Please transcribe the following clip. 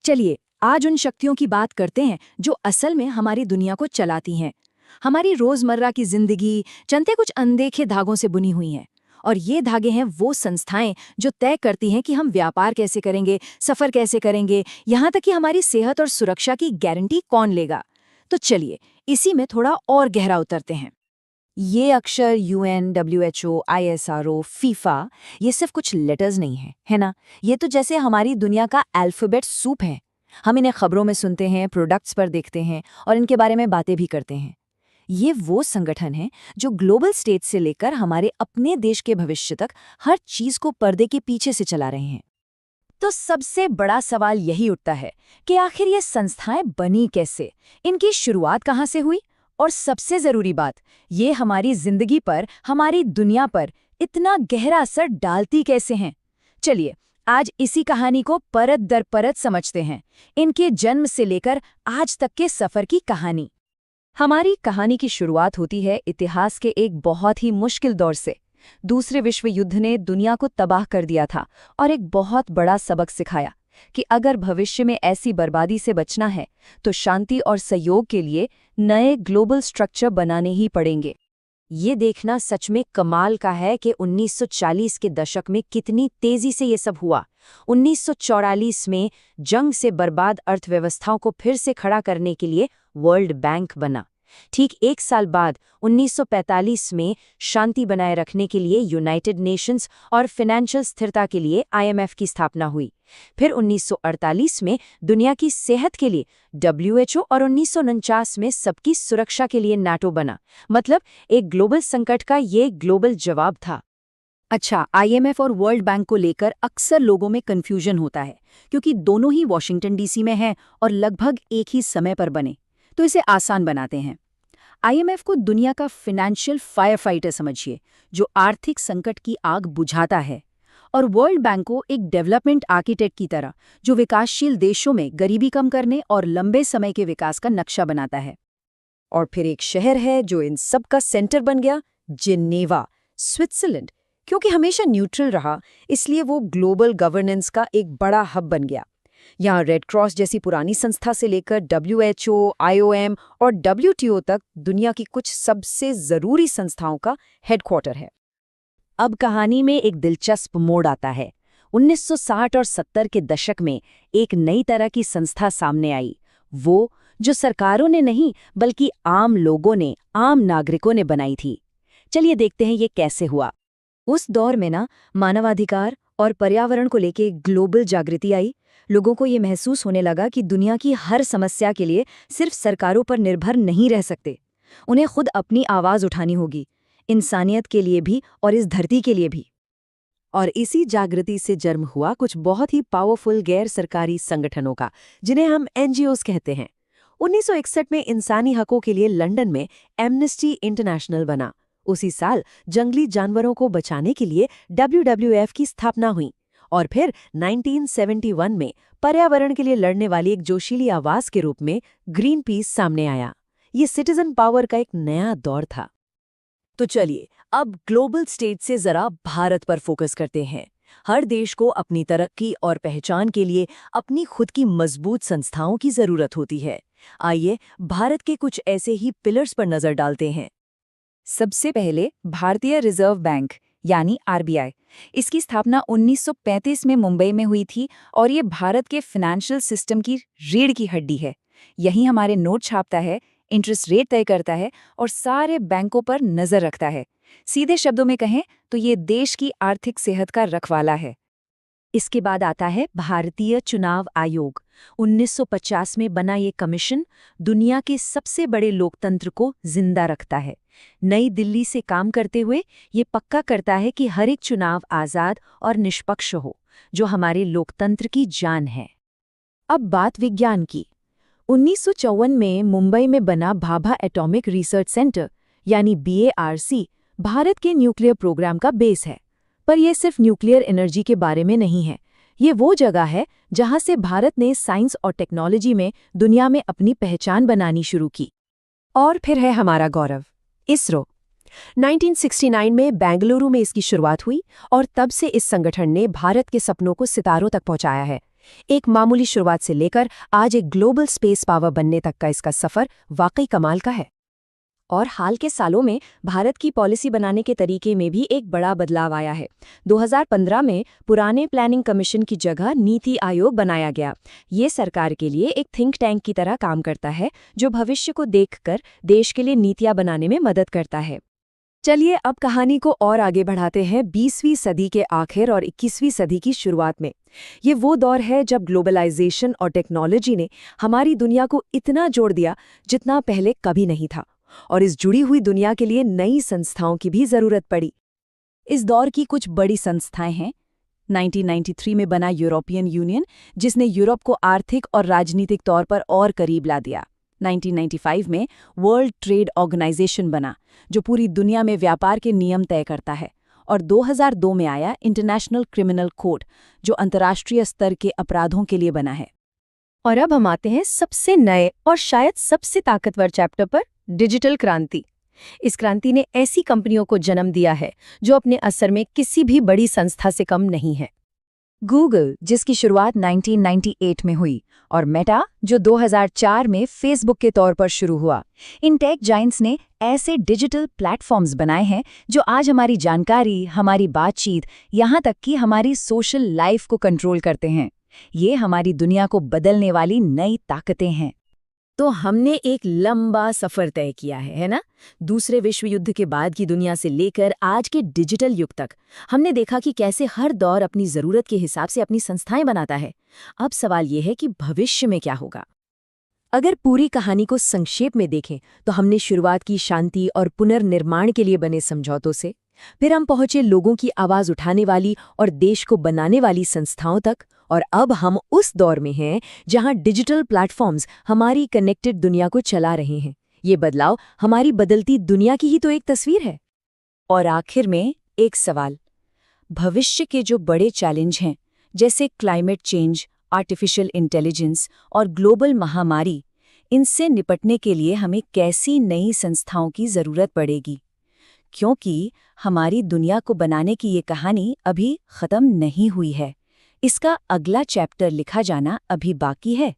चलिए आज उन शक्तियों की बात करते हैं जो असल में हमारी दुनिया को चलाती हैं। हमारी रोजमर्रा की जिंदगी चंते कुछ अनदेखे धागों से बुनी हुई हैं। और ये धागे हैं वो संस्थाएं जो तय करती हैं कि हम व्यापार कैसे करेंगे, सफर कैसे करेंगे, यहाँ तक कि हमारी सेहत और सुरक्षा की गारंटी कौन लेगा। तो चलिए इसी में थोड़ा और गहरा उतरते हैं। ये अक्षर यूएन, डब्ल्यूएचओ, आईएसआरओ, फीफा, ये सिर्फ कुछ लेटर्स नहीं है ना। ये तो जैसे हमारी दुनिया का अल्फाबेट सूप है। हम इन्हें खबरों में सुनते हैं, प्रोडक्ट्स पर देखते हैं और इनके बारे में बातें भी करते हैं। ये वो संगठन है जो ग्लोबल स्टेज से लेकर हमारे अपने देश के भविष्य तक हर चीज को पर्दे के पीछे से चला रहे हैं। तो सबसे बड़ा सवाल यही उठता है कि आखिर ये संस्थाएं बनी कैसे, इनकी शुरुआत कहाँ से हुई, और सबसे जरूरी बात, ये हमारी जिंदगी पर, हमारी दुनिया पर इतना गहरा असर डालती कैसे हैं। चलिए आज इसी कहानी को परत दर परत समझते हैं, इनके जन्म से लेकर आज तक के सफर की कहानी। हमारी कहानी की शुरुआत होती है इतिहास के एक बहुत ही मुश्किल दौर से। दूसरे विश्व युद्ध ने दुनिया को तबाह कर दिया था और एक बहुत बड़ा सबक सिखाया कि अगर भविष्य में ऐसी बर्बादी से बचना है तो शांति और सहयोग के लिए नए ग्लोबल स्ट्रक्चर बनाने ही पड़ेंगे। ये देखना सच में कमाल का है कि 1940 के दशक में कितनी तेजी से ये सब हुआ। 1944 में जंग से बर्बाद अर्थव्यवस्थाओं को फिर से खड़ा करने के लिए वर्ल्ड बैंक बना। ठीक एक साल बाद 1945 में शांति बनाए रखने के लिए यूनाइटेड नेशंस और फाइनेंशियल स्थिरता के लिए आईएमएफ की स्थापना हुई। फिर 1948 में दुनिया की सेहत के लिए डब्ल्यूएचओ और 1949 में सबकी सुरक्षा के लिए नाटो बना। मतलब एक ग्लोबल संकट का ये ग्लोबल जवाब था। अच्छा, आईएमएफ और वर्ल्ड बैंक को लेकर अक्सर लोगों में कंफ्यूजन होता है क्योंकि दोनों ही वॉशिंगटन डीसी में हैं और लगभग एक ही समय पर बने। तो इसे आसान बनाते हैं। आईएमएफ को दुनिया का फाइनेंशियल फायर फाइटर समझिए, जो आर्थिक संकट की आग बुझाता है, और वर्ल्ड बैंक को एक डेवलपमेंट आर्किटेक्ट की तरह, जो विकासशील देशों में गरीबी कम करने और लंबे समय के विकास का नक्शा बनाता है। और फिर एक शहर है जो इन सब का सेंटर बन गया, जिनेवा, स्विट्जरलैंड। क्योंकि हमेशा न्यूट्रल रहा, इसलिए वो ग्लोबल गवर्नेंस का एक बड़ा हब बन गया। यहाँ रेड क्रॉस जैसी पुरानी संस्था से लेकर डब्ल्यूएचओ, आईओएम और डब्ल्यूटीओ तक दुनिया की कुछ सबसे जरूरी संस्थाओं का हेडक्वार्टर है। अब कहानी में एक दिलचस्प मोड़ आता है। 1960 और 70 के दशक में एक नई तरह की संस्था सामने आई, वो जो सरकारों ने नहीं बल्कि आम लोगों ने, आम नागरिकों ने बनाई थी। चलिए देखते हैं ये कैसे हुआ। उस दौर में मानवाधिकार और पर्यावरण को लेकर ग्लोबल जागृति आई। लोगों को ये महसूस होने लगा कि दुनिया की हर समस्या के लिए सिर्फ सरकारों पर निर्भर नहीं रह सकते, उन्हें खुद अपनी आवाज उठानी होगी, इंसानियत के लिए भी और इस धरती के लिए भी। और इसी जागृति से जन्म हुआ कुछ बहुत ही पावरफुल गैर सरकारी संगठनों का, जिन्हें हम एनजीओज कहते हैं। 1961 में इंसानी हकों के लिए लंदन में एमनेस्टी इंटरनेशनल बना। उसी साल जंगली जानवरों को बचाने के लिए डब्ल्यूडब्ल्यूएफ की स्थापना हुई। और फिर 1971 में पर्यावरण के लिए लड़ने वाली एक जोशीली आवाज के रूप में ग्रीन पीस सामने आया। ये सिटीजन पावर का एक नया दौर था। तो चलिए अब ग्लोबल स्टेज से जरा भारत पर फोकस करते हैं। हर देश को अपनी तरक्की और पहचान के लिए अपनी खुद की मजबूत संस्थाओं की जरूरत होती है। आइए भारत के कुछ ऐसे ही पिलर्स पर नजर डालते हैं। सबसे पहले भारतीय रिजर्व बैंक यानी आरबीआई। इसकी स्थापना 1935 में मुंबई में हुई थी और ये भारत के फाइनेंशियल सिस्टम की रीढ़ की हड्डी है। यही हमारे नोट छापता है, इंटरेस्ट रेट तय करता है और सारे बैंकों पर नजर रखता है। सीधे शब्दों में कहें तो ये देश की आर्थिक सेहत का रखवाला है। इसके बाद आता है भारतीय चुनाव आयोग। 1950 में बना ये कमीशन दुनिया के सबसे बड़े लोकतंत्र को जिंदा रखता है। नई दिल्ली से काम करते हुए ये पक्का करता है कि हर एक चुनाव आज़ाद और निष्पक्ष हो, जो हमारे लोकतंत्र की जान है। अब बात विज्ञान की। 1954 में मुंबई में बना भाभा एटॉमिक रिसर्च सेंटर यानी BARC भारत के न्यूक्लियर प्रोग्राम का बेस है। पर यह सिर्फ न्यूक्लियर एनर्जी के बारे में नहीं है। ये वो जगह है जहां से भारत ने साइंस और टेक्नोलॉजी में दुनिया में अपनी पहचान बनानी शुरू की। और फिर है हमारा गौरव, इसरो। 1969 में बेंगलुरु में इसकी शुरुआत हुई और तब से इस संगठन ने भारत के सपनों को सितारों तक पहुंचाया है। एक मामूली शुरुआत से लेकर आज एक ग्लोबल स्पेस पावर बनने तक का इसका सफर वाकई कमाल का है। और हाल के सालों में भारत की पॉलिसी बनाने के तरीके में भी एक बड़ा बदलाव आया है। 2015 में पुराने प्लानिंग कमीशन की जगह नीति आयोग बनाया गया। ये सरकार के लिए एक थिंक टैंक की तरह काम करता है, जो भविष्य को देखकर देश के लिए नीतियां बनाने में मदद करता है। चलिए अब कहानी को और आगे बढ़ाते हैं 20वीं सदी के आखिर और 21वीं सदी की शुरुआत में। ये वो दौर है जब ग्लोबलाइजेशन और टेक्नोलॉजी ने हमारी दुनिया को इतना जोड़ दिया जितना पहले कभी नहीं था, और इस जुड़ी हुई दुनिया के लिए नई संस्थाओं की भी जरूरत पड़ी। इस दौर की कुछ बड़ी संस्थाएं हैं। 1993 में बना यूरोपियन यूनियन, जिसने यूरोप को आर्थिक और राजनीतिक तौर पर और करीब ला दिया। 1995 में वर्ल्ड ट्रेड ऑर्गेनाइजेशन बना, जो पूरी दुनिया में व्यापार के नियम तय करता है। और 2002 में आया इंटरनेशनल क्रिमिनल कोड, जो अंतर्राष्ट्रीय स्तर के अपराधों के लिए बना है। और अब हम आते हैं सबसे नए और शायद सबसे ताकतवर चैप्टर पर, डिजिटल क्रांति। इस क्रांति ने ऐसी कंपनियों को जन्म दिया है जो अपने असर में किसी भी बड़ी संस्था से कम नहीं है। गूगल, जिसकी शुरुआत 1998 में हुई, और मेटा, जो 2004 में फेसबुक के तौर पर शुरू हुआ। इन टेक जाइंट्स ने ऐसे डिजिटल प्लेटफॉर्म्स बनाए हैं जो आज हमारी जानकारी, हमारी बातचीत, यहाँ तक कि हमारी सोशल लाइफ को कंट्रोल करते हैं। ये हमारी दुनिया को बदलने वाली नई ताकतें हैं। तो हमने एक लंबा सफर तय किया है ना? दूसरे विश्व युद्ध के बाद की दुनिया से लेकर आज के डिजिटल युग तक हमने देखा कि कैसे हर दौर अपनी जरूरत के हिसाब से अपनी संस्थाएं बनाता है। अब सवाल यह है कि भविष्य में क्या होगा। अगर पूरी कहानी को संक्षेप में देखें तो हमने शुरुआत की शांति और पुनर्निर्माण के लिए बने समझौतों से, फिर हम पहुंचे लोगों की आवाज उठाने वाली और देश को बनाने वाली संस्थाओं तक, और अब हम उस दौर में हैं जहां डिजिटल प्लेटफॉर्म्स हमारी कनेक्टेड दुनिया को चला रहे हैं। ये बदलाव हमारी बदलती दुनिया की ही तो एक तस्वीर है। और आखिर में एक सवाल, भविष्य के जो बड़े चैलेंज हैं, जैसे क्लाइमेट चेंज, आर्टिफिशियल इंटेलिजेंस और ग्लोबल महामारी, इनसे निपटने के लिए हमें कैसी नई संस्थाओं की जरूरत पड़ेगी? क्योंकि हमारी दुनिया को बनाने की ये कहानी अभी खत्म नहीं हुई है। इसका अगला चैप्टर लिखा जाना अभी बाकी है।